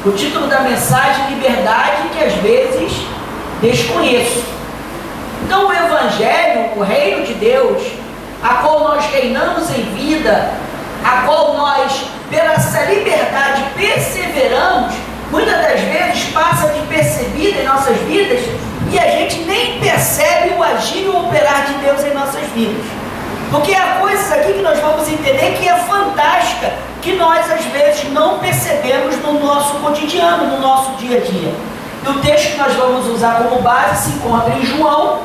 O título da mensagem: liberdade que às vezes desconheço. Então o Evangelho, o reino de Deus, a qual nós reinamos em vida, a qual nós, pela essa liberdade, perseveramos, muitas das vezes passa despercebida em nossas vidas e a gente nem percebe o agir e o operar de Deus em nossas vidas. Porque há coisas aqui que nós vamos entender que é fantástica, que nós às vezes não percebemos no nosso cotidiano, no nosso dia a dia. E o texto que nós vamos usar como base se encontra em João,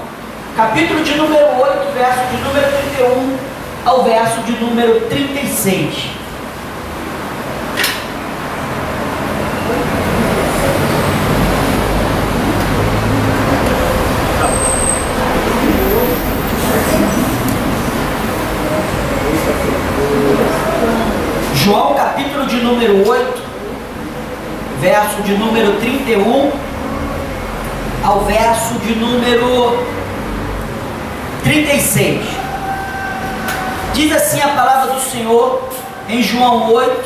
capítulo de número 8, verso de número 31 ao verso de número 36. João, capítulo de número 8, verso de número 31 ao verso de número 36. Diz assim a palavra do Senhor em João 8,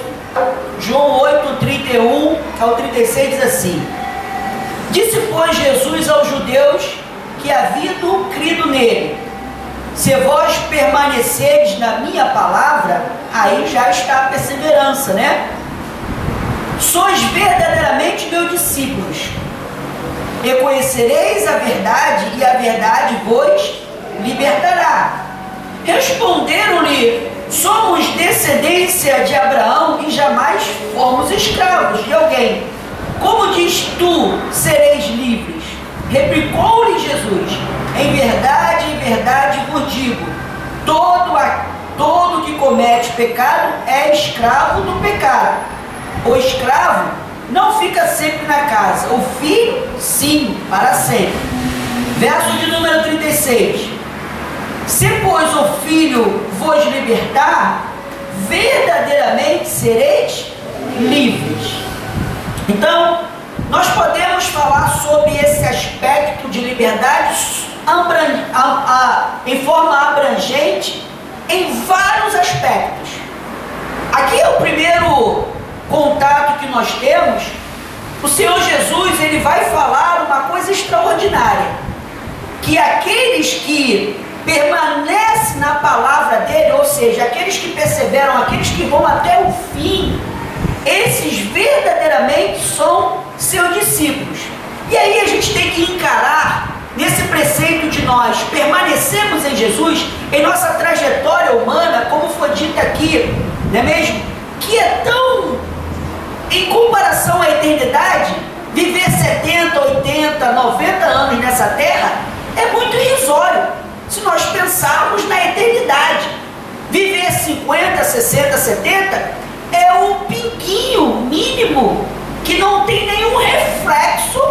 31 ao 36, diz assim: Disse, pois, Jesus aos judeus que haviam crido nele: se vós permaneceres na minha palavra, aí já está a perseverança, né? Sois verdadeiramente meus discípulos, e conhecereis a verdade, e a verdade vos libertará. Responderam-lhe: somos descendência de Abraão e jamais fomos escravos de alguém. Como diz tu, sereis livres? Replicou-lhe Jesus: em verdade vos digo, todo que comete pecado é escravo do pecado. O escravo não fica sempre na casa, o filho, sim, para sempre. Verso de número 36. Se, pois, o filho vos libertar, verdadeiramente sereis livres. Então, nós podemos falar sobre esse aspecto de liberdade em forma abrangente em vários aspectos. Aqui é o primeiro contato que nós temos. O Senhor Jesus, ele vai falar uma coisa extraordinária, que aqueles que permanecem na palavra dele, ou seja, aqueles que perseveram, aqueles que vão até o fim, esses verdadeiramente são seus discípulos. E aí a gente tem que encarar nesse preceito de nós permanecemos em Jesus, em nossa trajetória humana, como foi dito aqui, não é mesmo? Que é tão, em comparação à eternidade, viver 70, 80, 90 anos nessa terra é muito irrisório, se nós pensarmos na eternidade. Viver 50, 60, 70 é o pinguinho mínimo que não tem nenhum reflexo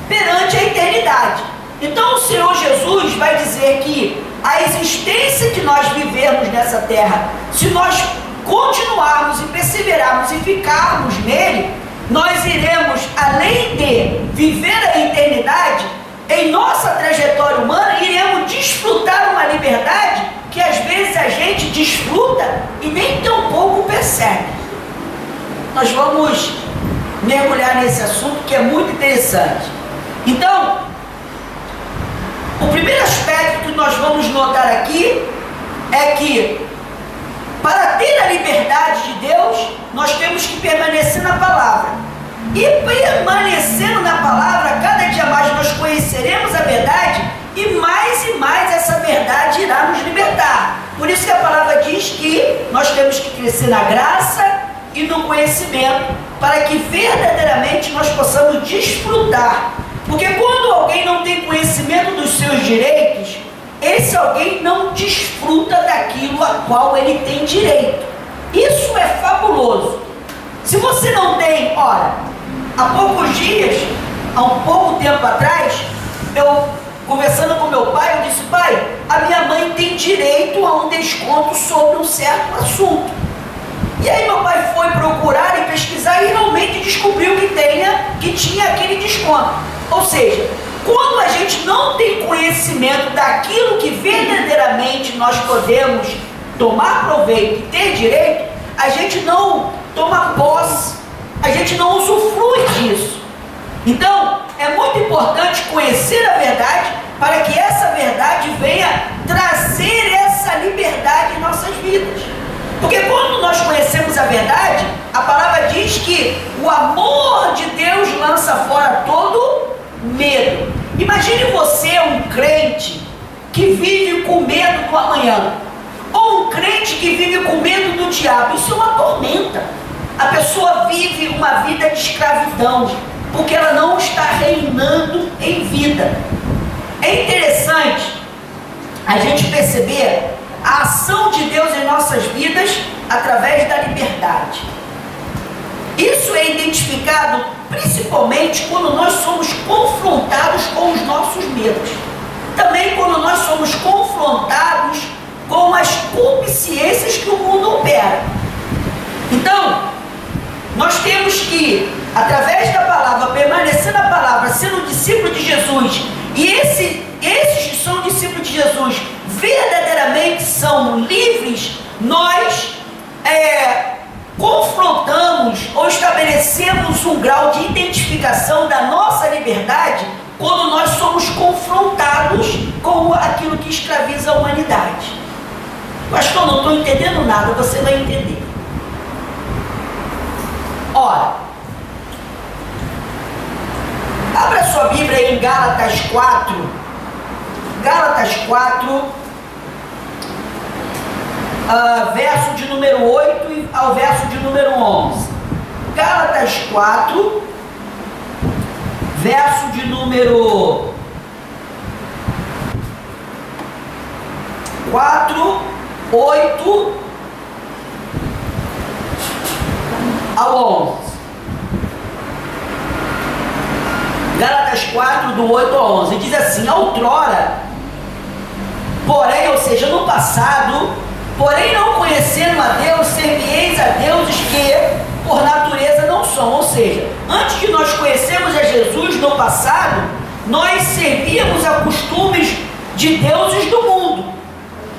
perante a eternidade. Então o Senhor Jesus vai dizer que a existência que nós vivermos nessa terra, se nós continuarmos e perseverarmos e ficarmos nele, nós iremos, além de viver a eternidade, em nossa trajetória humana, iremos desfrutar uma liberdade que às vezes a gente desfruta e nem tão pouco percebe. Nós vamos mergulhar nesse assunto que é muito interessante. Então, o primeiro aspecto que nós vamos notar aqui é que para ter a liberdade de Deus, nós temos que permanecer na palavra. E permanecendo na palavra, cada dia mais nós conheceremos a verdade e mais essa verdade irá nos libertar. Por isso que a palavra diz que nós temos que crescer na graça e no conhecimento, para que verdadeiramente nós possamos desfrutar. Porque quando alguém não tem conhecimento dos seus direitos, esse alguém não desfruta daquilo a qual ele tem direito. Isso é fabuloso. Se você não tem, olha, há poucos dias, há um pouco tempo atrás, eu conversando com meu pai, eu disse: pai, a minha mãe tem direito a um desconto sobre um certo assunto. E aí meu pai foi procurar e pesquisar e realmente descobriu que tinha aquele desconto. Ou seja, quando a gente não tem conhecimento daquilo que verdadeiramente nós podemos tomar proveito e ter direito, a gente não toma posse, a gente não usufrui Então, é muito importante conhecer a verdade para que essa verdade venha trazer essa liberdade em nossas vidas. Porque quando nós conhecemos a verdade, a palavra diz que o amor de Deus lança fora todo medo. Imagine você, um crente que vive com medo do amanhã, ou um crente que vive com medo do diabo. Isso é uma tormenta. A pessoa vive uma vida de escravidão, porque ela não está reinando em vida. É interessante a gente perceber a ação de Deus em nossas vidas através da liberdade. Isso é identificado principalmente quando nós somos confrontados com os nossos medos. Também quando nós somos confrontados com as concupiscências que o mundo opera. Então, nós temos que, através da palavra, permanecer na palavra, sendo discípulo de Jesus, e esses que são discípulos de Jesus verdadeiramente são livres, nós confrontamos ou estabelecemos um grau de identificação da nossa liberdade quando nós somos confrontados com aquilo que escraviza a humanidade. Pastor, não estou entendendo nada, você vai entender. Ora, abra sua Bíblia aí em Gálatas 4, verso de número 8 ao verso de número 11. Gálatas 4, verso de número 4, 8 ao 11. Gálatas 4, do 8 ao 11, diz assim: outrora, porém, ou seja, no passado, porém não conhecendo a Deus, servieis a deuses que por natureza não são. Ou seja, antes de nós conhecermos a Jesus no passado, nós servíamos a costumes de deuses do mundo.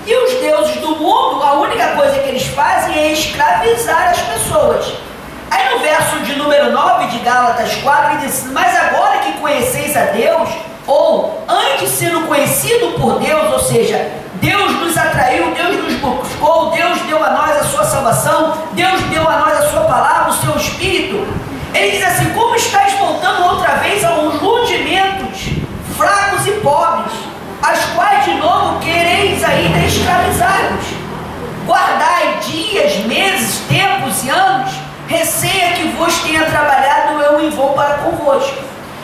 E os deuses do mundo, a única coisa que eles fazem é escravizar as pessoas. Aí no verso de número 9 de Gálatas 4, ele diz: mas agora que conheceis a Deus, ou antes sendo conhecido por Deus, ou seja, Deus nos atraiu, Deus nos buscou, Deus deu a nós a sua salvação, Deus deu a nós a sua palavra, o seu Espírito. Ele diz assim: como estáis voltando outra vez a uns rudimentos fracos e pobres, as quais de novo quereis ainda escravizar-vos? Guardai dias, meses, tempos e anos, receia que vos tenha trabalhado eu em vão para convosco.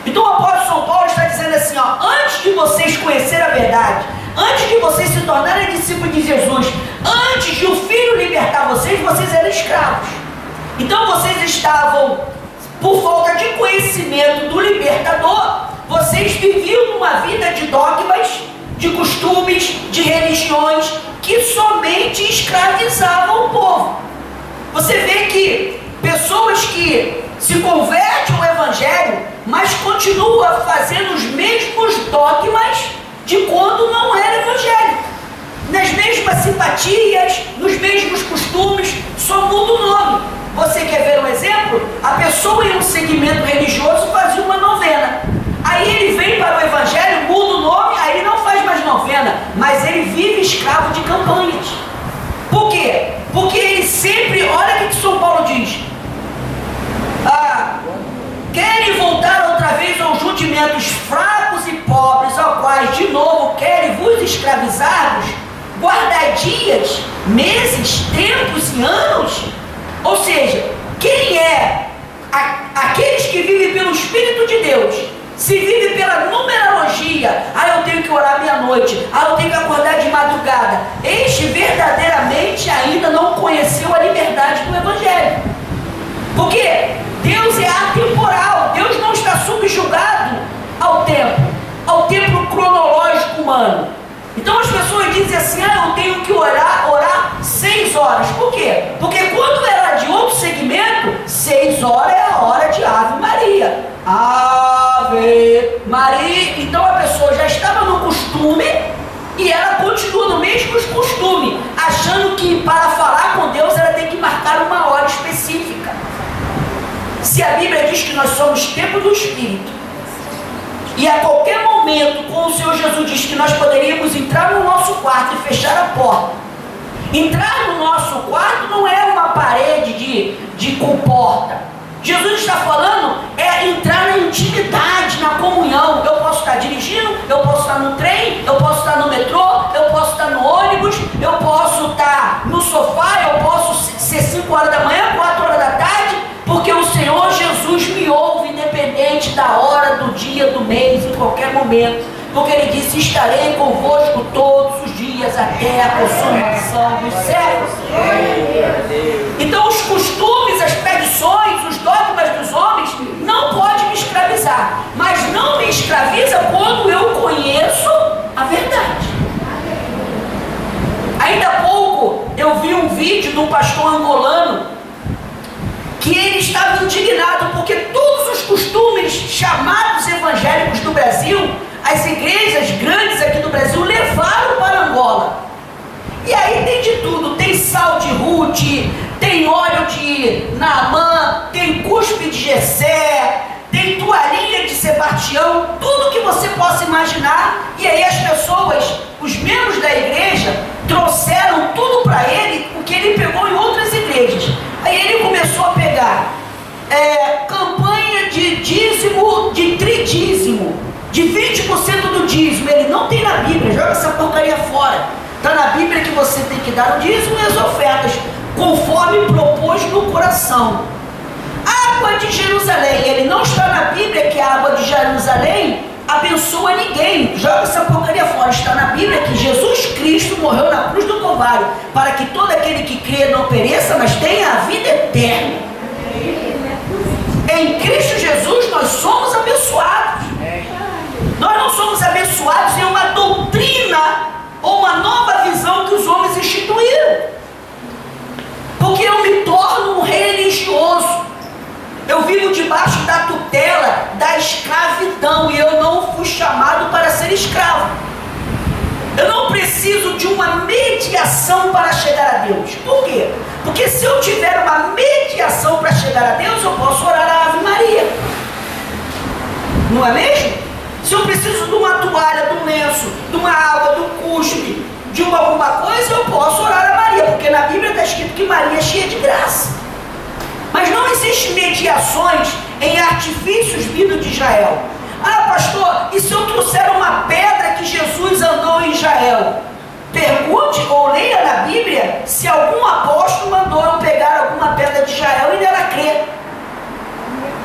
Então o apóstolo São Paulo está dizendo assim, antes de vocês conhecerem a verdade, antes de vocês se tornarem discípulos de Jesus, antes de o Filho libertar vocês, vocês eram escravos. Então vocês estavam, por falta de conhecimento do libertador, vocês viviam numa vida de dogmas, de costumes, de religiões, que somente escravizavam o povo. Você vê que pessoas que se convertem ao Evangelho, mas continuam fazendo os mesmos dogmas de quando não era Evangelho. Nas mesmas simpatias, nos mesmos costumes, só muda o nome. Você quer ver um exemplo? A pessoa em um segmento religioso fazia uma novena. Aí ele vem para o Evangelho, muda o nome, aí ele não faz mais novena, mas ele vive escravo de campanhas. Por quê? Porque ele sempre, olha o que São Paulo diz, querem voltar outra vez aos rudimentos fracos e pobres, ao quais de novo querem vos escravizar-vos, guardar dias, meses, tempos e anos. Ou seja, quem é aqueles que vivem pelo Espírito de Deus, se vive pela numerologia, eu tenho que orar meia-noite, eu tenho que acordar de madrugada, este verdadeiramente ainda não conheceu a liberdade do Evangelho. Porque Deus é atemporal, Deus não está subjugado ao tempo cronológico humano. Então as pessoas dizem assim, eu tenho que orar 6 horas. Por quê? Porque quando era de outro segmento, 6 horas é a hora de Ave Maria. Ave Maria. Então a pessoa já estava no costume e ela continua no mesmo costume, achando que para falar com Deus ela tem que marcar uma hora específica. Se a Bíblia diz que nós somos nos templos do Espírito. E a qualquer momento, como o Senhor Jesus disse que nós poderíamos entrar no nosso quarto e fechar a porta. Entrar no nosso quarto não é uma parede de comporta. Jesus está falando é entrar na intimidade, na comunhão. Eu posso estar dirigindo, eu posso estar no trem, eu posso estar no metrô, eu posso estar no ônibus, eu posso estar no sofá, eu posso ser 5 horas da manhã, 4 horas da tarde, porque o Senhor Jesus me ouve independente da hora, do dia, do mês, em qualquer momento. Porque Ele disse: estarei convosco todos os dias até a consumação dos séculos. Então os costumes, as tradições, os dogmas dos homens não podem me escravizar, mas não me escraviza quando eu conheço a verdade. Ainda há pouco eu vi um vídeo de um pastor angolano que ele estava indignado porque todos os costumes chamados evangélicos do Brasil, as igrejas grandes aqui do Brasil levaram para Angola. E aí tem de tudo, tem sal de Ruth, tem óleo de Naamã, tem cuspe de Jessé, tem toalhinha de Sebastião, tudo que você possa imaginar. E aí as pessoas, os membros da igreja, trouxeram tudo para ele, o que ele pegou em outras igrejas. Aí ele começou a pegar campanha de dízimo, de tridízimo, de 20% do dízimo. Ele não tem na Bíblia, joga essa porcaria fora. Está na Bíblia que você tem que dar o dízimo e as ofertas, conforme propôs no coração. Água de Jerusalém, ele não está na Bíblia que a água de Jerusalém abençoa ninguém, joga essa porcaria fora. Está na Bíblia que Jesus Cristo morreu na cruz do Calvário, para que todo aquele que crê não pereça, mas tenha a vida eterna. Em Cristo Jesus nós somos abençoados. Nós não somos abençoados em uma doutrina ou uma nova visão que os homens instituíram, porque eu me torno um religioso. Eu vivo debaixo da tutela da escravidão e eu não fui chamado para ser escravo. Eu não preciso de uma mediação para chegar a Deus. Por quê? Porque se eu tiver uma mediação para chegar a Deus, eu posso orar a Ave Maria. Não é mesmo? Se eu preciso de uma toalha, de um lenço, de uma água, de um cuspe, de alguma coisa, eu posso orar a Maria, porque na Bíblia está escrito que Maria é cheia de graça. Mas não existem mediações em artifícios vindos de Israel. Ah, pastor, e se eu trouxer uma pedra que Jesus andou em Israel? Pergunte ou leia na Bíblia se algum apóstolo mandou eu pegar alguma pedra de Israel e nela crer.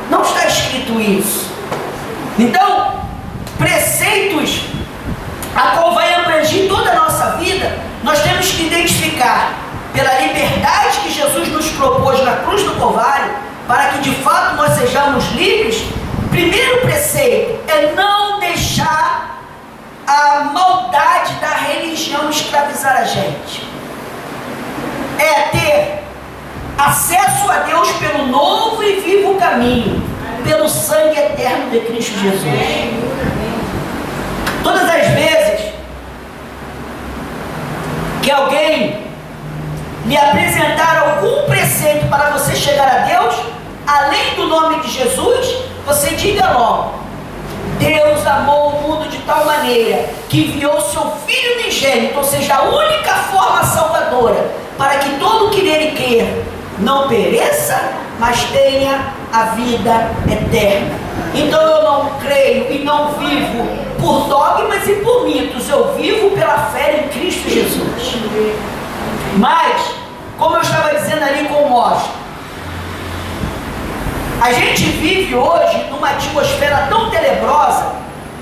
Não está escrito isso. Então, preceitos a qual vai abranger toda a nossa vida, nós temos que identificar pela liberdade que Jesus nos propôs na cruz do Calvário, para que de fato nós sejamos livres. Primeiro preceito é não deixar a maldade da religião escravizar a gente. É ter acesso a Deus pelo novo e vivo caminho, pelo sangue eterno de Cristo Jesus. Todas as vezes que alguém lhe apresentar algum preceito para você chegar a Deus, além do nome de Jesus, você diga logo: Deus amou o mundo de tal maneira que enviou seu Filho unigênito, ou seja, a única forma salvadora, para que todo que nele crer não pereça, mas tenha a vida eterna. Então eu não creio e não vivo por dogmas e por mitos, eu vivo pela fé em Cristo Jesus. Mas, como eu estava dizendo ali com o Mostra, a gente vive hoje numa atmosfera tão tenebrosa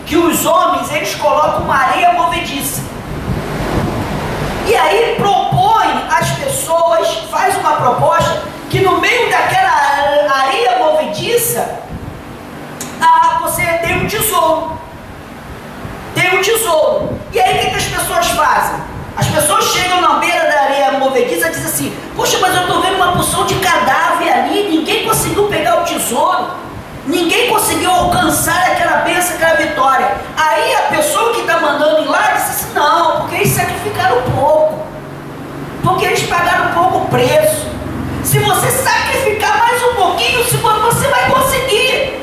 que os homens, eles colocam uma areia movediça. E aí propõe às pessoas, faz uma proposta que no meio daquela areia movediça, você tem um tesouro. Tem um tesouro. E aí o que as pessoas fazem? As pessoas chegam na beira da areia movediça e dizem assim: poxa, mas eu estou vendo uma porção de cadáver ali, ninguém conseguiu pegar o tesouro, ninguém conseguiu alcançar aquela bênção, aquela vitória. Aí a pessoa que está mandando ir lá disse assim: não, porque eles sacrificaram pouco, porque eles pagaram pouco preço. Se você sacrificar mais um pouquinho, você vai conseguir.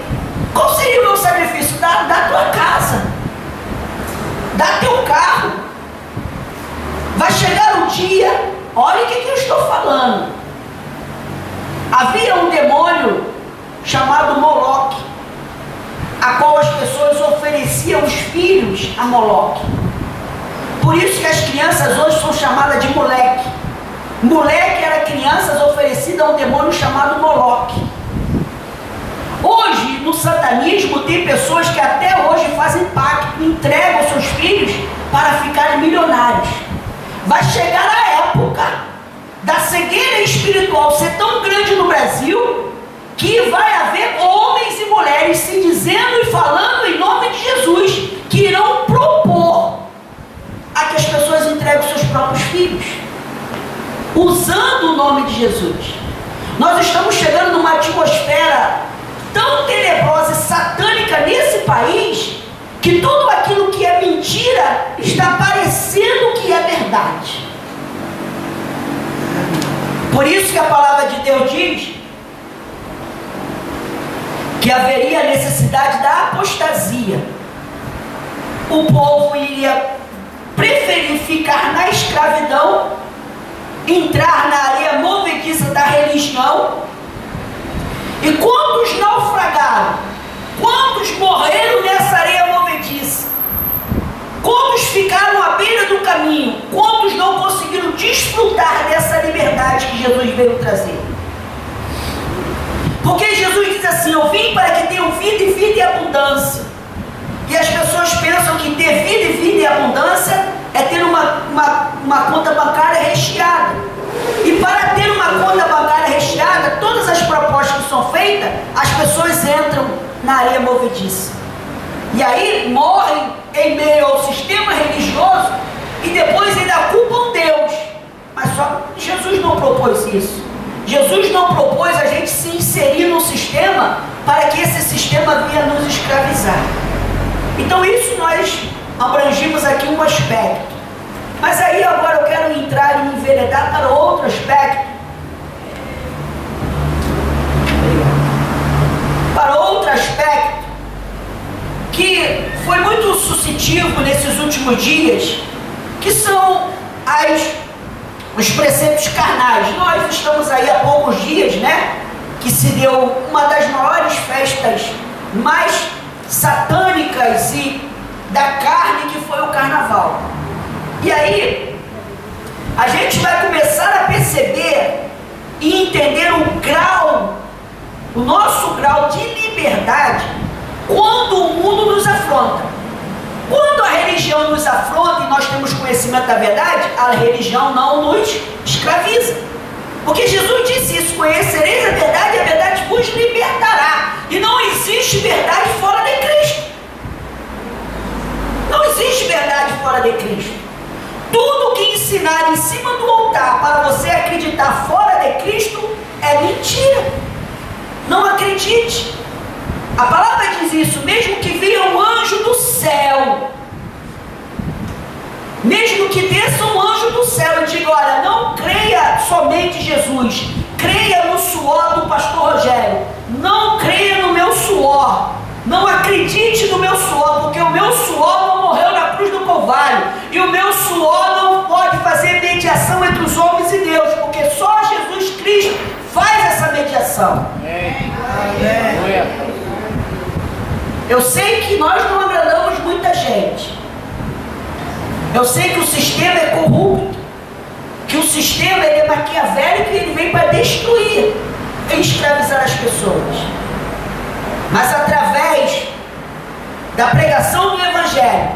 a qual as pessoas ofereciam os filhos a Moloque. Por isso que as crianças hoje são chamadas de moleque. Moleque era crianças oferecidas a um demônio chamado Moloque. Hoje, no satanismo, tem pessoas que até hoje fazem pacto, entregam seus filhos para ficarem milionários. Vai chegar a época da cegueira espiritual ser tão grande no Brasil, que vai haver homens e mulheres se dizendo e falando em nome de Jesus, que irão propor a que as pessoas entreguem seus próprios filhos, usando o nome de Jesus. Nós estamos chegando numa atmosfera tão tenebrosa e satânica nesse país, que tudo aquilo que é mentira está parecendo que é verdade. Por isso que a palavra de Deus diz que haveria necessidade da apostasia. O povo iria preferir ficar na escravidão, entrar na areia movediça da religião. E quantos naufragaram? Quantos morreram nessa areia movediça? Quantos ficaram à beira do caminho? Quantos não conseguiram desfrutar dessa liberdade que Jesus veio trazer? Porque Jesus diz assim: eu vim para que tenham vida e vida em abundância. E as pessoas pensam que ter vida e vida em abundância é ter uma conta bancária recheada. E para ter uma conta bancária recheada, todas as propostas que são feitas, as pessoas entram na areia movediça. E aí morrem em meio ao sistema religioso e depois ainda culpam Deus. Mas só Jesus não propôs isso. Jesus não propôs a gente se inserir num sistema para que esse sistema venha nos escravizar. Então isso nós abrangimos aqui um aspecto. Mas aí agora eu quero entrar e enveredar para outro aspecto. Para outro aspecto que foi muito suscitivo nesses últimos dias, que são os preceitos carnais. Nós estamos aí há poucos dias, né? Que se deu uma das maiores festas mais satânicas e da carne, que foi o carnaval. E aí, a gente vai começar a perceber e entender o nosso grau de liberdade, quando o mundo nos afronta. Quando a religião nos afronta e nós temos conhecimento da verdade, a religião não nos escraviza. Porque Jesus disse isso: conhecereis a verdade e a verdade vos libertará. E não existe verdade fora de Cristo. Não existe verdade fora de Cristo. Tudo que ensinar em cima do altar para você acreditar fora de Cristo é mentira. Não acredite. A palavra diz isso: mesmo que venha um anjo do céu, mesmo que desça um anjo do céu e diga: olha, não creia somente em Jesus, creia no suor do pastor Rogério, não creia no meu suor, não acredite no meu suor, porque o meu suor não morreu na cruz do Calvário, e o meu suor não pode fazer mediação entre os homens e Deus, porque só Jesus Cristo faz essa mediação. Amém. Eu sei que nós não agradamos muita gente. Eu sei que o sistema é corrupto, que o sistema ele é maquiavélico e ele vem para destruir e escravizar as pessoas. Mas através da pregação do Evangelho,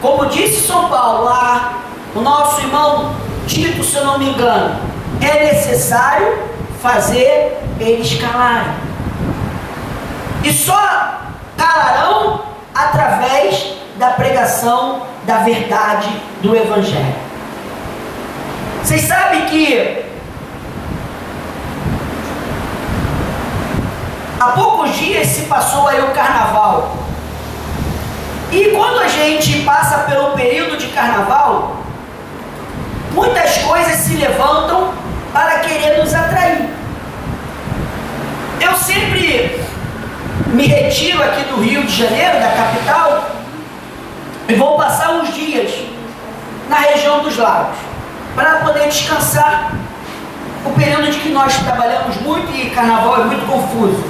como disse São Paulo, lá, o nosso irmão Tito, se eu não me engano, é necessário fazer eles calarem. E só calarão através da pregação da verdade do Evangelho. Vocês sabem que há poucos dias se passou aí o carnaval. E quando a gente passa pelo período de carnaval, muitas coisas se levantam para querer nos atrair. Eu sempre me retiro aqui do Rio de Janeiro, da capital, e vou passar uns dias na região dos lagos, para poder descansar o período de que nós trabalhamos muito e carnaval é muito confuso.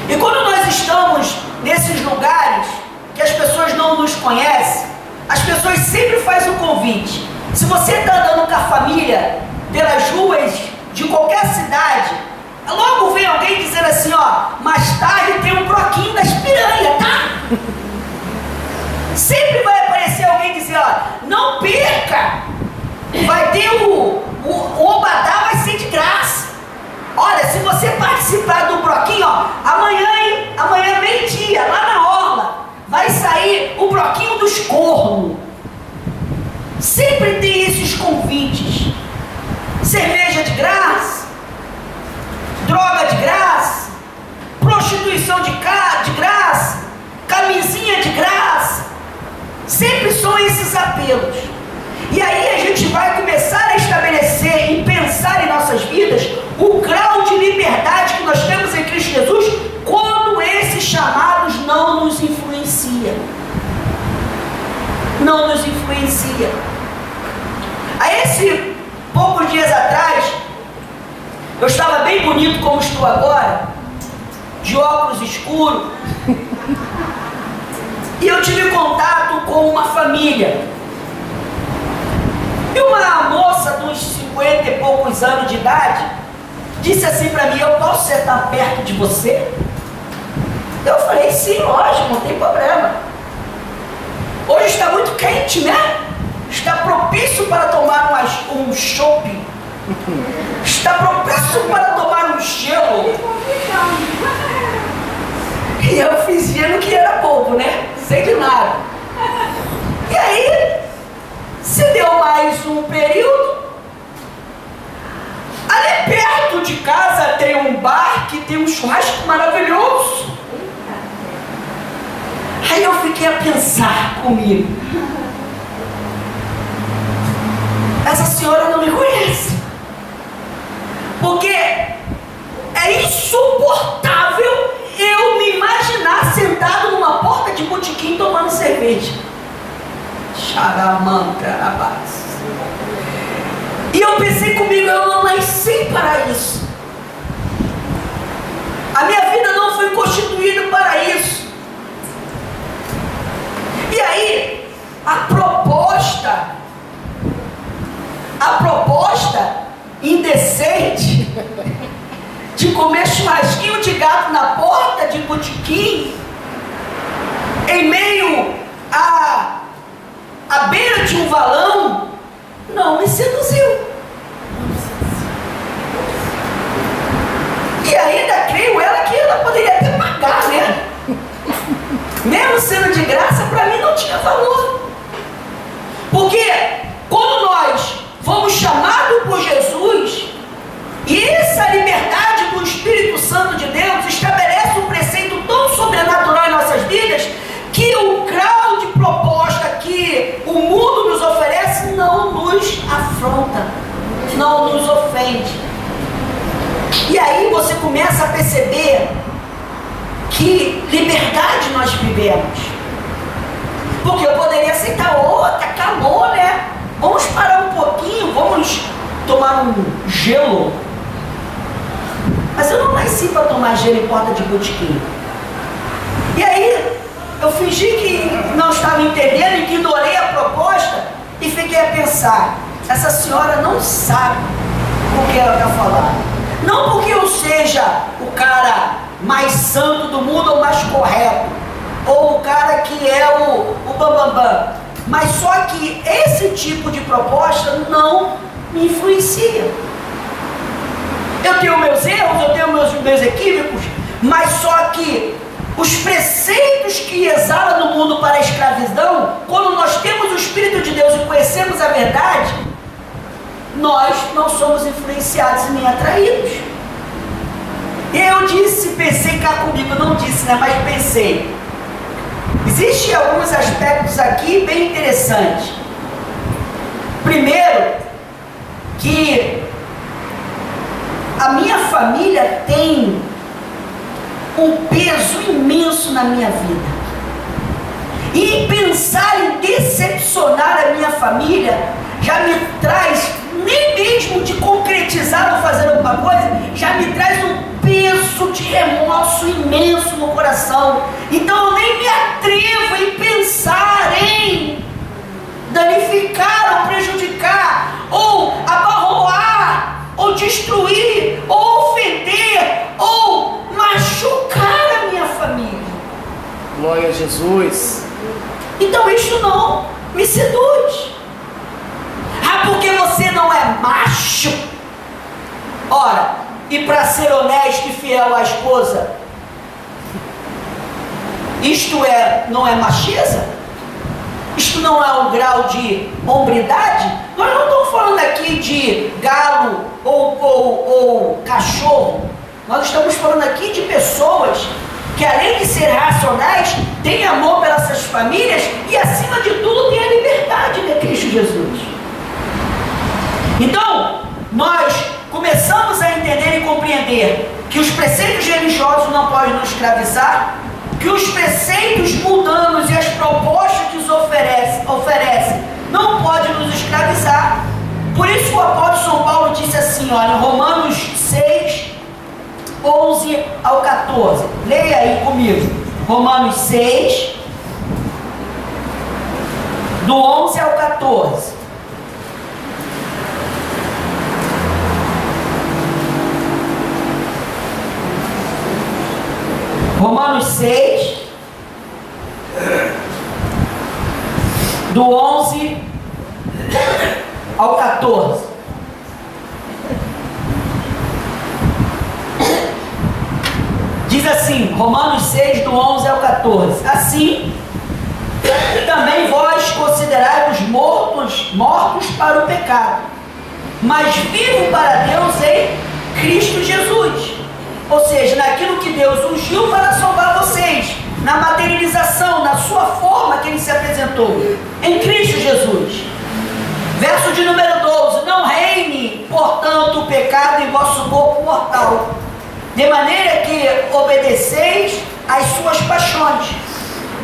E quando nós estamos nesses lugares que as pessoas não nos conhecem, as pessoas sempre fazem um convite. Se você está andando com a família pelas ruas de qualquer cidade, logo vem alguém dizendo assim, ó, mais tarde tem um broquinho das piranhas, tá? Sempre vai aparecer alguém dizendo, ó, não perca, vai ter o Obadá vai ser de graça. Olha, se você participar do broquinho, ó, amanhã meio-dia, lá na orla, vai sair o broquinho dos cornos. Sempre tem esses convites. Cerveja de graça, droga de graça, prostituição de graça, camisinha de graça. Sempre são esses apelos. E aí a gente vai começar a estabelecer e pensar em nossas vidas o grau de liberdade que nós temos em Cristo Jesus quando esses chamados não nos influenciam. Não nos influencia. A poucos dias atrás, eu estava bem bonito como estou agora, de óculos escuros, e eu tive contato com uma família. E uma moça de uns 50 e poucos anos de idade disse assim para mim, eu posso sentar perto de você? Eu falei, sim, lógico, não tem problema. Hoje está muito quente, né? Está propício para tomar um chopp. Está propício para tomar um gelo. E eu fingindo que era bobo, né? Sei de nada. E aí, se deu mais um período. Ali perto de casa tem um bar que tem um churrasco maravilhoso. Aí eu fiquei a pensar comigo. Essa senhora não me conhece. Porque é insuportável eu me imaginar sentado numa porta de botequim tomando cerveja. Xaramanca, rapaz. E eu pensei comigo, eu não nasci para isso. A minha vida não foi constituída para isso. E aí, a proposta indecente de comer churrasquinho de gato na porta de botequim, em meio à beira de um valão, não me seduziu. E ainda creio ela que ela poderia até pagar, né? Mesmo sendo de graça, para mim não tinha valor. Porque quando nós fomos chamados por Jesus, e essa liberdade do Espírito Santo de Deus estabelece um preceito tão sobrenatural em nossas vidas, que o grau de proposta que o mundo nos oferece não nos afronta, não nos ofende. E aí você começa a perceber que liberdade nós vivemos. Porque eu poderia aceitar, tá calor, né? Vamos parar um pouquinho, vamos tomar um gelo. Mas eu não nasci para tomar gelo em porta de botequim. E aí eu fingi que não estava entendendo, ignorei a proposta e fiquei a pensar, essa senhora não sabe o que ela está falando. Não porque eu seja o cara mais santo do mundo ou mais correto, ou o cara que é o bambambam, mas só que esse tipo de proposta não me influencia. Eu tenho meus erros, eu tenho meus equívocos, mas só que os preceitos que exalam no mundo para a escravidão, quando nós temos o Espírito de Deus e conhecemos a verdade, nós não somos influenciados e nem atraídos. E eu pensei cá comigo, não disse, né, mas pensei. Existem alguns aspectos aqui bem interessantes. Primeiro, que a minha família tem um peso imenso na minha vida. E pensar em decepcionar a minha família já me traz, nem mesmo de concretizar ou fazer alguma coisa, já me traz um peso de remorso imenso no coração. Então Glória a Jesus. Então isso não me seduz. Ah, porque você não é macho? Ora, e para ser honesto e fiel à esposa, isto não é macheza? Isto não é um grau de hombridade? Nós não estamos falando aqui de galo ou cachorro. Nós estamos falando aqui de pessoas que, além de ser racionais, têm amor pelas suas famílias e, acima de tudo, têm a liberdade de Cristo Jesus. Então, nós começamos a entender e compreender que os preceitos religiosos não podem nos escravizar, que os preceitos mundanos e as propostas que nos oferecem não podem nos escravizar. Por isso o apóstolo São Paulo disse assim, olha, em Romanos 6, 11 ao 14. Leia aí comigo. Romanos 6, do 11 ao 14. Romanos 6, do 11 ao 14. Diz assim, Romanos 6, do 11 ao 14. Assim, também vós considerai-vos mortos para o pecado, mas vivo para Deus em Cristo Jesus. Ou seja, naquilo que Deus ungiu para salvar vocês, na materialização, na sua forma que Ele se apresentou, em Cristo Jesus. Verso de número 12, não reine, portanto, o pecado em vosso corpo mortal, de maneira que obedeceis às suas paixões,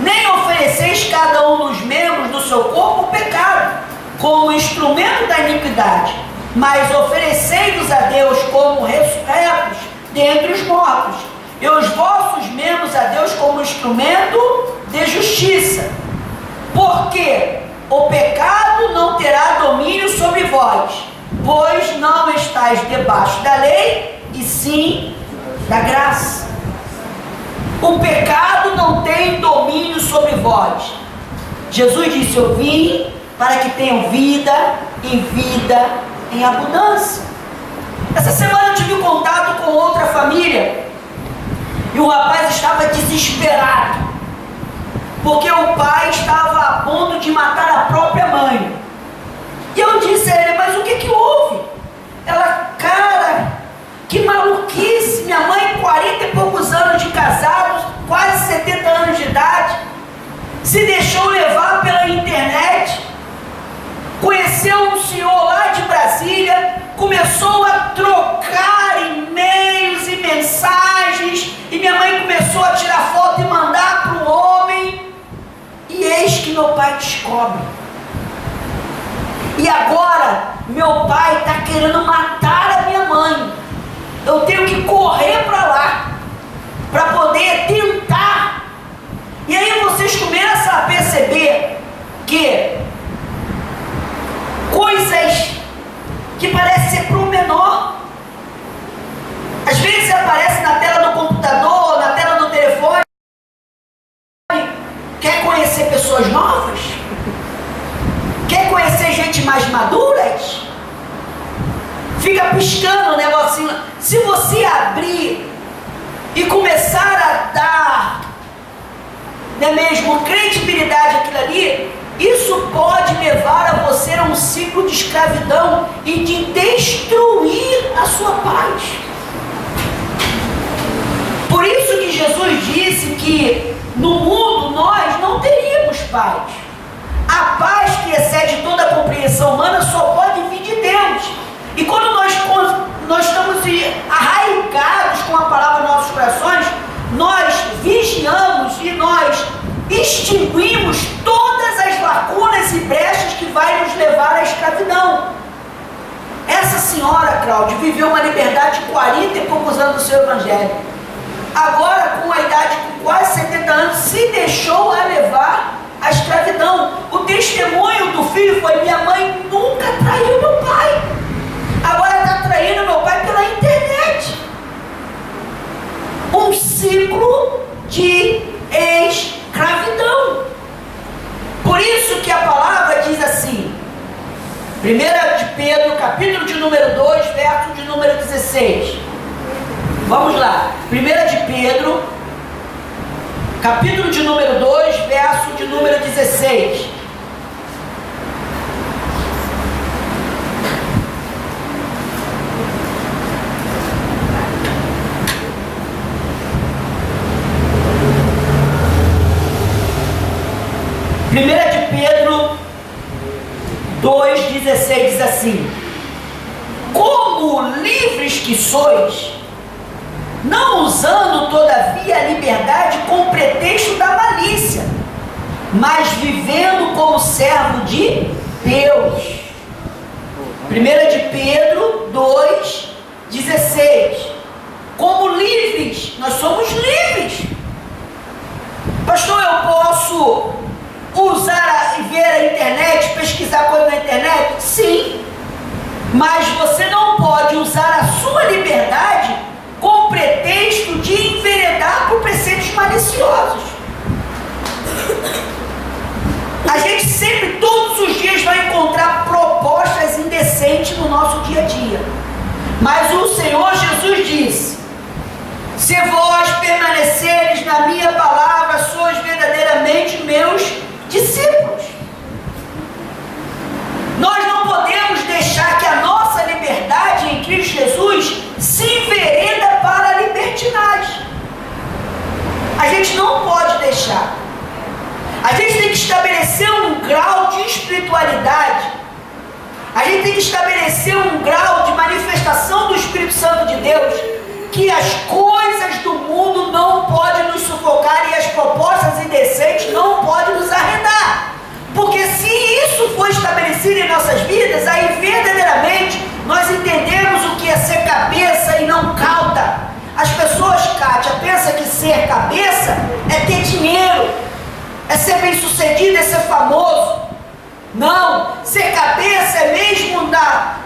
nem ofereceis cada um dos membros do seu corpo o pecado, como instrumento da iniquidade, mas oferecei-vos a Deus como ressurretos dentre os mortos, e os vossos membros a Deus como instrumento de justiça. Porque o pecado não terá domínio sobre vós, pois não estáis debaixo da lei, e sim da graça. O pecado não tem domínio sobre vós. Jesus disse, eu vim para que tenham vida em abundância. Essa semana eu tive contato com outra família e o rapaz estava desesperado, porque o pai estava a ponto de matar a própria mãe. E eu disse a ele, mas o que houve? Ela, cara, que maluquice, minha mãe, 40 e poucos anos de casados, quase 70 anos de idade, se deixou levar pela internet, conheceu um senhor lá de Brasília, começou a trocar e-mails e mensagens, e minha mãe começou a tirar foto e mandar para o homem, e eis que meu pai descobre. E agora, meu pai está querendo matar a minha mãe. Eu tenho que correr para lá, para poder tentar. E aí vocês começam a perceber que coisas que parecem ser para o menor, às vezes aparece na tela do computador, na tela do telefone. Quer conhecer pessoas novas? Quer conhecer gente mais maduras? Fica piscando o negocinho. Se você abrir e começar a dar, não é mesmo, credibilidade àquilo ali, isso pode levar a você a um ciclo de escravidão e de destruir a sua paz. Por isso que Jesus disse que no mundo nós não teríamos paz. A paz que excede toda a compreensão humana só pode vir de Deus. E quando nós estamos arraigados com a palavra nos nossos corações, nós vigiamos e nós extinguimos todas as lacunas e brechas que vai nos levar à escravidão. Essa senhora, Cláudia, viveu uma liberdade de 40 e poucos anos do seu evangelho. Agora, com a idade de quase 70 anos, se deixou a levar à escravidão. O testemunho do filho foi: minha mãe nunca traiu meu pai. Agora está traindo meu pai pela internet. Um ciclo de escravidão. 1 de Pedro, capítulo de número 2, verso de número 16. Vamos lá. 1 de Pedro, capítulo de número 2, verso de número 16. Primeira de Pedro 2,16 diz assim: como livres que sois, não usando todavia a liberdade com pretexto da malícia, mas vivendo como servo de Deus. 1 de Pedro 2,16. Como livres, nós somos livres. Pastor, eu posso usar e ver a internet, pesquisar coisa na internet? Sim, mas você não pode usar a sua liberdade com pretexto de enveredar por preceitos maliciosos. A gente sempre, todos os dias, vai encontrar propostas indecentes no nosso dia a dia, mas o Senhor Jesus disse: se vós permaneceres na minha palavra, sois verdadeiramente meus discípulos. Nós não podemos deixar que a nossa liberdade em Cristo Jesus se envereda para a libertinagem. A gente não pode deixar. A gente tem que estabelecer um grau de espiritualidade. A gente tem que estabelecer um grau de manifestação do Espírito Santo de Deus, que as coisas do mundo não podem nos sufocar e as propostas indecentes não podem nos arredar. Porque se isso for estabelecido em nossas vidas, aí verdadeiramente nós entendemos o que é ser cabeça e não cauda. As pessoas, Kátia, pensam que ser cabeça é ter dinheiro, é ser bem sucedido, é ser famoso. Não, ser cabeça é mesmo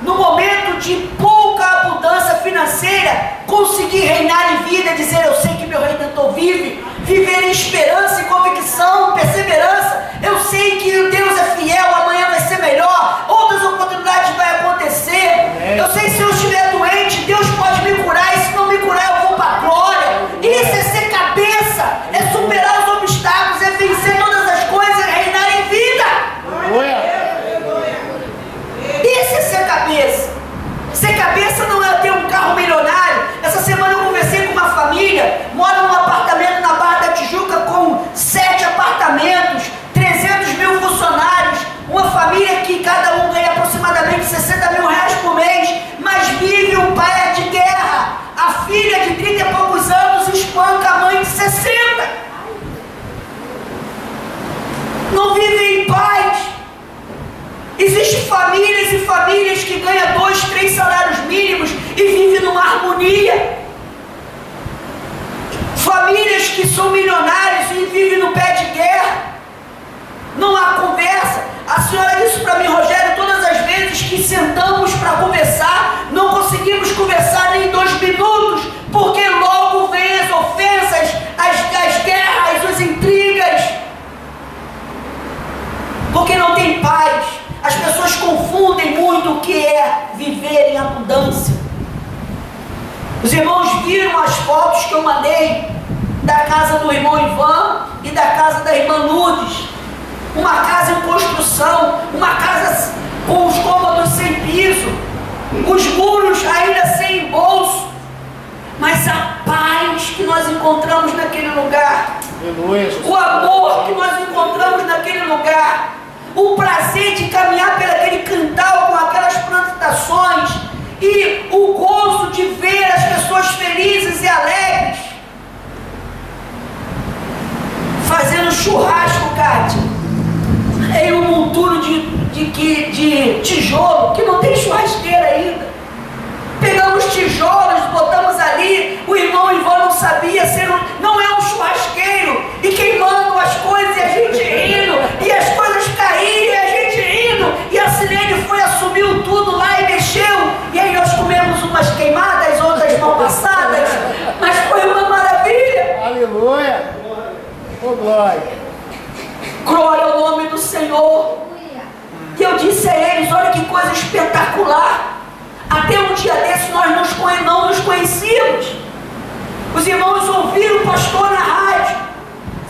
no momento de pouca abundância financeira, conseguir reinar em vida, dizer: eu sei que meu Redentor vive, viver em esperança e convicção, perseverança. Eu sei que o Deus é fiel, amanhã vai ser melhor, outras oportunidades vão acontecer. Eu sei que se eu estiver doente, Deus pode me curar, e se não me curar, eu vou para a glória. Isso é ser cabeça, é superar os obstáculos, é vencer todas as coisas, é reinar em vida. Isso é ser cabeça. Ser cabeça não é ter um carro milionário. Essa semana eu conversei com uma família, mora num apartamento na Barra da Tijuca com 7 apartamentos, 300 mil funcionários, uma família que cada um ganha aproximadamente 60 mil reais por mês, mas vive um pai de guerra. A filha de 30 e poucos anos espanca a mãe de 60. Não vivem em paz. Existem famílias e famílias que ganham 2, 3 salários mínimos e vivem numa harmonia. Famílias que são milionários e vivem no pé de guerra. Não há conversa. A senhora disse para mim: Rogério, todas as vezes que sentamos para conversar, não conseguimos conversar nem 2 minutos, porque logo vem as ofensas, as guerras, as intrigas. Porque não tem paz. As pessoas confundem muito o que é viver em abundância. Os irmãos viram as fotos que eu mandei da casa do irmão Ivan e da casa da irmã Lourdes. Uma casa em construção, uma casa com os cômodos sem piso, os muros ainda sem bolso, mas a paz que nós encontramos naquele lugar, o amor que nós encontramos naquele lugar, o prazer de caminhar por aquele quintal com aquelas plantações e o gozo de ver as pessoas felizes e alegres, fazendo churrasco, Kátia, em um monturo de tijolo, que não tem churrasqueira ainda. Pegamos tijolos, botamos ali, o irmão Ivan não sabia não é um churrasqueiro, e queimando as coisas, e a gente rindo, e as coisas caíram, e a gente rindo, e a Silene foi, assumiu tudo lá e mexeu, e aí nós comemos umas queimadas, outras mal passadas, mas foi uma maravilha. Aleluia! Oh, glória! Glória ao nome do Senhor. E eu disse a eles: olha que coisa espetacular. Até um dia desse nós não nos conhecíamos. Os irmãos ouviram o pastor na rádio,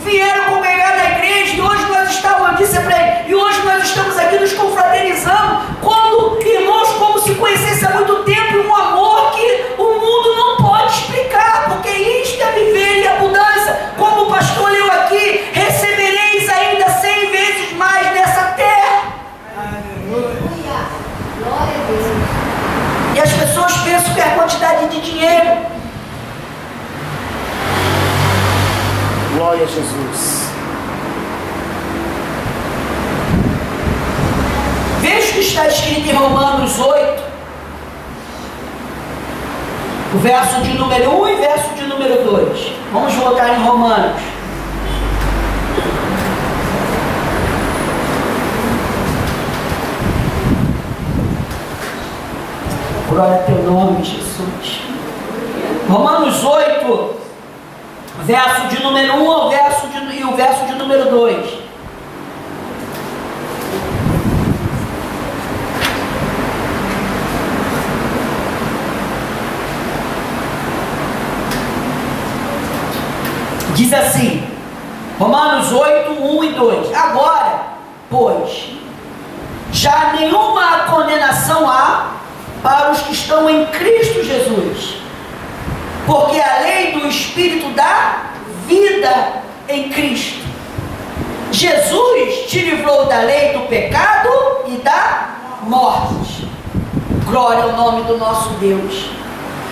vieram congregar na igreja, e hoje nós estamos, eu disse para ele, e hoje nós estamos aqui nos confraternizando, como irmãos, como se conhecesse há muito tempo, um amor que o mundo não pode explicar, porque isto é viver em abundância. Como o pastor leu aqui: recebereis ainda 100 vezes mais nessa terra. Aleluia, glória a Deus. E as pessoas pensam que é a quantidade de dinheiro. Glória a Jesus. Veja o que está escrito em Romanos 8, o verso de número 1 e verso de número 2. Vamos voltar em Romanos. Glória a teu nome, Jesus. Romanos 8, verso de número 1 e o verso de número 2. Diz assim, Romanos 8, 1 e 2. Agora, pois, já nenhuma condenação há para os que estão em Cristo Jesus, porque a lei do Espírito da vida em Cristo Jesus te livrou da lei do pecado e da morte. Glória ao nome do nosso Deus.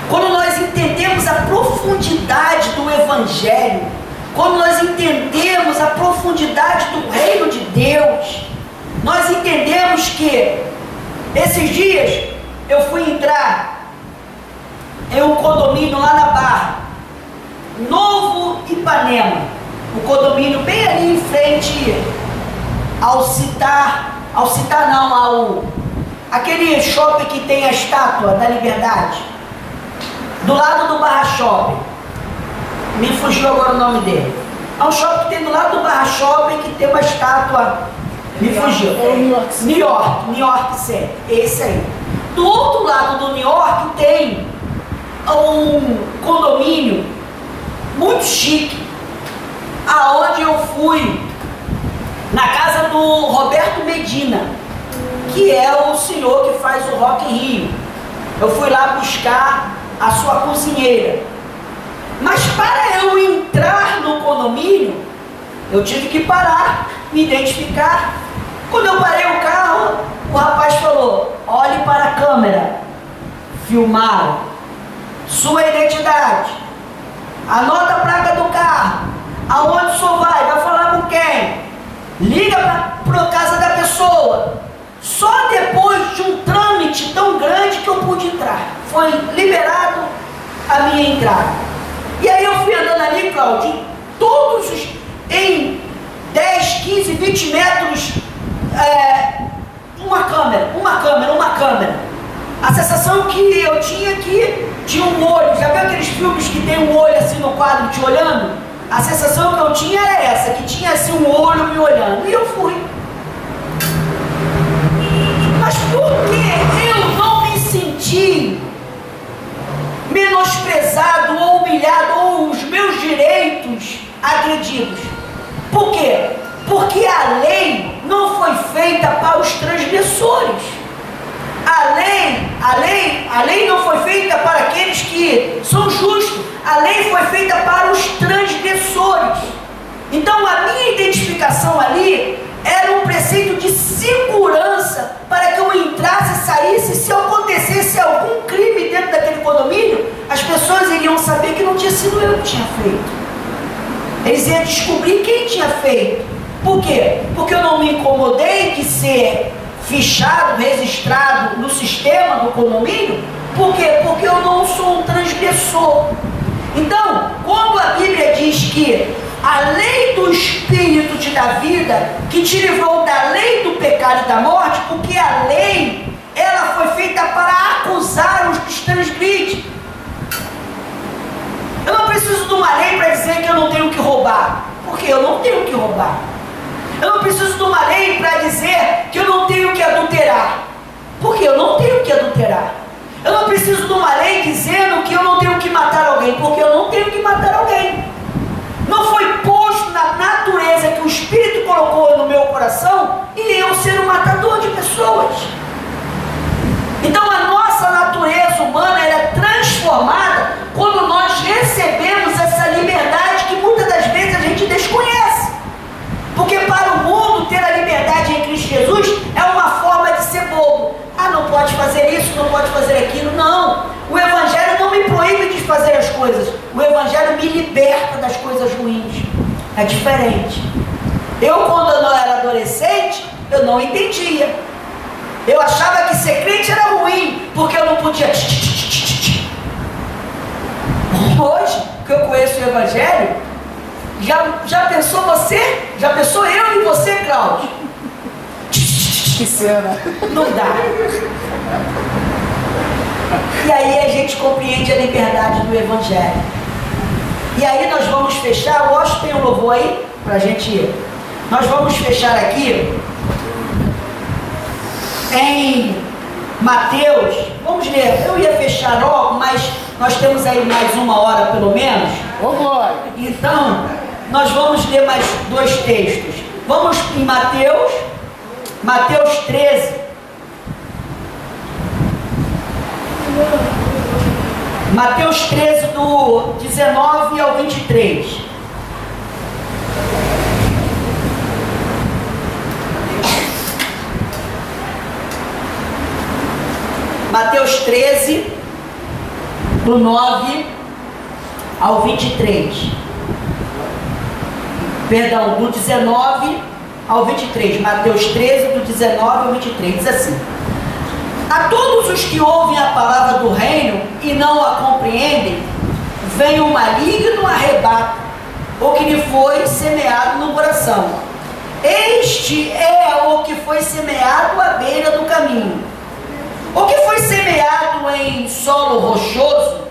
Quando nós entendemos a profundidade do Evangelho, quando nós entendemos a profundidade do reino de Deus, nós entendemos que esses dias eu fui entrar em um condomínio lá na Barra, Novo Ipanema, um condomínio bem ali em frente aquele shopping que tem a estátua da Liberdade, do lado do Barra Shopping. Me fugiu agora o nome dele. É um shopping que tem do lado do Barra Shopping, que tem uma estátua. Me fugiu. New York Center. Esse aí. Do outro lado do New York tem um condomínio muito chique, aonde eu fui na casa do Roberto Medina, que é o senhor que faz o Rock in Rio. Eu fui lá buscar a sua cozinheira. Mas para eu entrar no condomínio, eu tive que parar, me identificar. Quando eu parei o carro, o rapaz falou: olhe para a câmera, filmaram, sua identidade, anota a placa do carro, aonde o senhor vai falar com quem, liga para a casa da pessoa. Só depois de um trâmite tão grande que eu pude entrar, foi liberado a minha entrada. E aí eu fui andando ali, Claudio, em 10, 15, 20 metros, uma câmera. A sensação que eu tinha que tinha um olho. Já viu aqueles filmes que tem um olho assim no quadro te olhando? A sensação que eu tinha era essa, que tinha assim um olho me olhando. E eu fui. Mas por que eu não me senti menosprezado ou humilhado, ou os meus direitos agredidos? Por quê? Porque a lei não foi feita para os transgressores. A lei não foi feita para aqueles que são justos. A lei foi feita para os transgressores. Então a minha identificação ali era um preceito de segurança para que eu entrasse e saísse. Se acontecesse algum crime dentro daquele condomínio, as pessoas iriam saber que não tinha sido eu que tinha feito. Eles iam descobrir quem tinha feito. Por quê? Porque eu não me incomodei de ser fichado, registrado no sistema do condomínio. Por quê? Porque eu não sou um transgressor. Então, quando a Bíblia diz que a lei do Espírito te dá vida, que te livrou da lei do pecado e da morte, porque a lei, ela foi feita para acusar os que transgridem. Eu não preciso de uma lei para dizer que eu não tenho que roubar, porque eu não tenho que roubar. Eu não preciso de uma lei para dizer que eu não tenho que adulterar. Porque eu não tenho que adulterar. Eu não preciso de uma lei dizendo que eu não tenho que matar alguém, porque eu não tenho que matar alguém. Não foi posto na natureza que o Espírito colocou no meu coração e eu ser um matador de pessoas. Então a nossa natureza humana é transformada quando nós recebemos essa liberdade que muitas das vezes a gente desconhece. Porque para o mundo ter a liberdade em Cristo Jesus é uma forma de ser bobo. Ah, não pode fazer isso, não pode fazer aquilo. Não, o Evangelho não me proíbe de fazer as coisas. O Evangelho me liberta das coisas ruins. É diferente. Eu, quando eu não era adolescente, eu não entendia. Eu achava que ser crente era ruim, porque eu não podia. Hoje, que eu conheço o Evangelho, já pensou você? Já pensou eu e você, Cláudio? Que cena. Não dá. E aí a gente compreende a liberdade do Evangelho. E aí nós vamos fechar. Eu acho que tem um louvor aí para a gente ir. Nós vamos fechar aqui em Mateus. Vamos ler. Eu ia fechar logo, mas nós temos aí mais 1 hora pelo menos. Ô, glória. Então, nós vamos ler mais 2 textos. Vamos em Mateus 13. Mateus 13, do 19 ao 23. Mateus 13, do 9 ao 23. Perdão, do 19 ao 23. Mateus 13, do 19 ao 23. Diz assim: a todos os que ouvem a palavra do reino e não a compreendem, vem o maligno arrebata o que lhe foi semeado no coração. Este é o que foi semeado à beira do caminho. O que foi semeado em solo rochoso,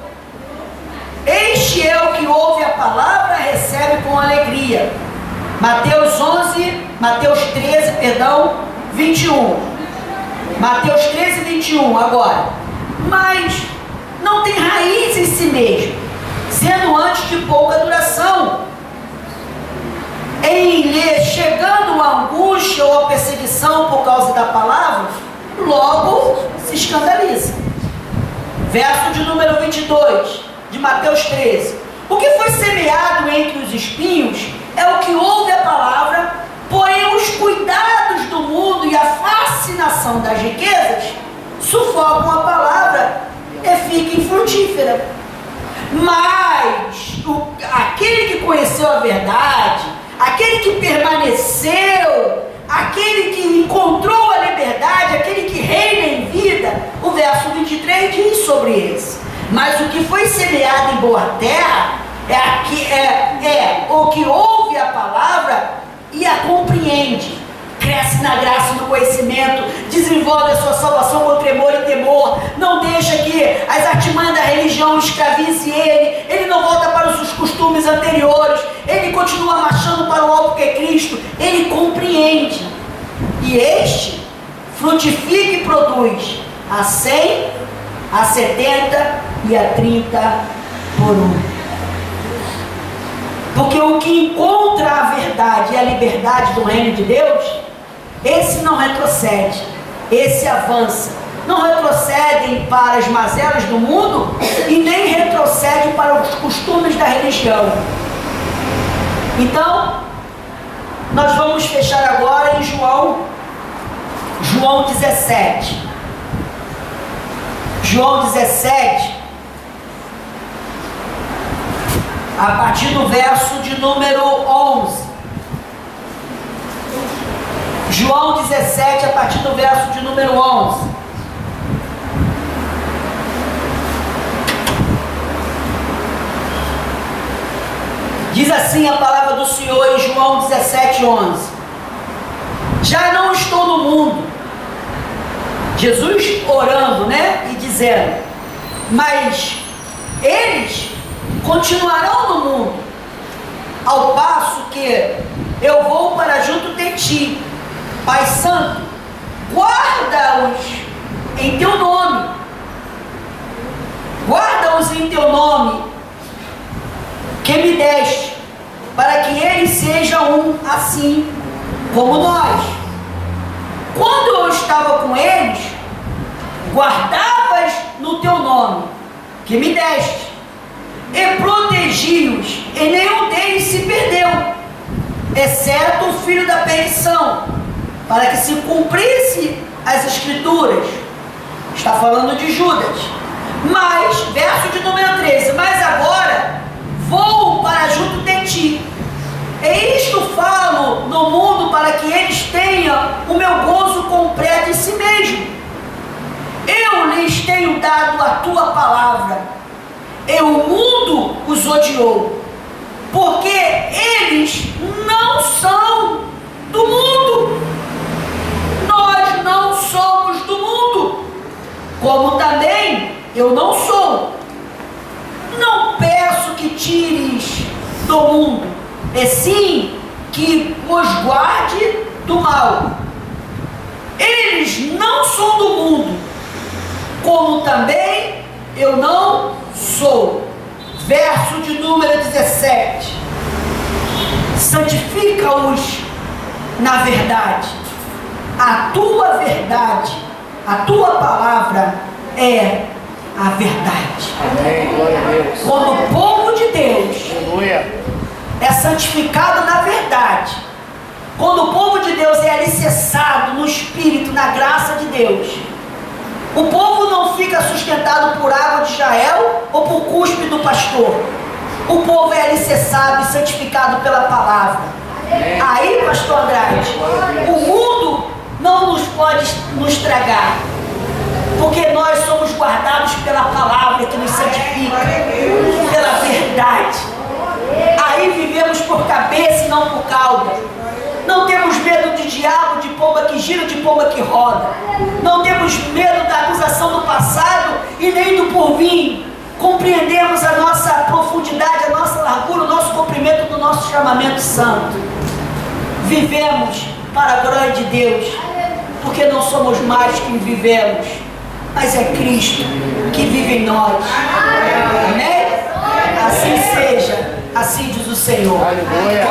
este é o que ouve a palavra e recebe com alegria. Mateus 13, 21. Mateus 13, 21, agora. Mas não tem raiz em si mesmo, sendo antes de pouca duração. Em lhe chegando a angústia ou a perseguição por causa da palavra, logo se escandaliza. Verso de número 22, de Mateus 13. O que foi semeado entre os espinhos é o que ouve a palavra, porém os cuidados do mundo e a fascinação das riquezas sufocam a palavra e fica infrutífera. Mas aquele que conheceu a verdade, aquele que permaneceu, aquele que encontrou a liberdade, aquele que reina em vida, o verso 23 diz sobre esse. Mas o que foi semeado em boa terra é o que ouve a palavra e a compreende, cresce na graça e no conhecimento, desenvolve a sua salvação com tremor e temor, não deixa que as artimanhas da religião escravize ele não volta para os seus costumes anteriores, ele continua marchando para o alto que é Cristo, ele compreende, e este frutifica e produz a 100, a 70 e a 30 por 1. Porque o que encontra a verdade e a liberdade do reino de Deus, esse não retrocede, esse avança. Não retrocedem para as mazelas do mundo e nem retrocede para os costumes da religião. Então, nós vamos fechar agora em João 17. João 17, a partir do verso de número 11. João 17, a partir do verso de número 11. Diz assim a palavra do Senhor em João 17, 11. Já não estou no mundo. Jesus orando, né? E dizendo, mas eles continuarão no mundo, ao passo que eu vou para junto de ti. Pai Santo, guarda-os em teu nome. Guarda-os em teu nome, que me deste, para que eles sejam um assim como nós. Quando eu estava com eles, guardavas no teu nome, que me deste, e protegi-os, e nenhum deles se perdeu, exceto o filho da perdição, para que se cumprisse as escrituras. Está falando de Judas. Mas, verso de número 13, mas agora vou para junto de ti, e isto falo no mundo, para que eles tenham o meu gozo completo em si mesmo. Eu lhes tenho dado a tua palavra, e o mundo os odiou, porque eles não são do mundo. Nós não somos do mundo, como também eu não sou. Não peço que tires do mundo, e sim que os guarde do mal. Eles não são do mundo, como também eu não sou. Verso de número 17. Santifica-os na verdade. A tua verdade, a tua palavra é a verdade. Amém, glória a Deus. Quando o povo de Deus Aleluia. é santificado na verdade, quando o povo de Deus é alicerçado no Espírito, na graça de Deus, o povo não fica sustentado por água de Israel ou por cuspe do pastor. O povo é alicerçado e santificado pela palavra. Aí, pastor Andrade, o mundo não nos pode nos tragar, porque nós somos guardados pela palavra que nos santifica, pela verdade. Aí vivemos por cabeça e não por cauda. Não temos medo de diabo, de pomba que gira, de pomba que roda. Não temos medo da acusação do passado e nem do porvir. Compreendemos a nossa profundidade, a nossa largura, o nosso comprimento do nosso chamamento santo. Vivemos para a glória de Deus, porque não somos mais quem vivemos, mas é Cristo que vive em nós. Amém? Assim seja, assim diz o Senhor. Aleluia.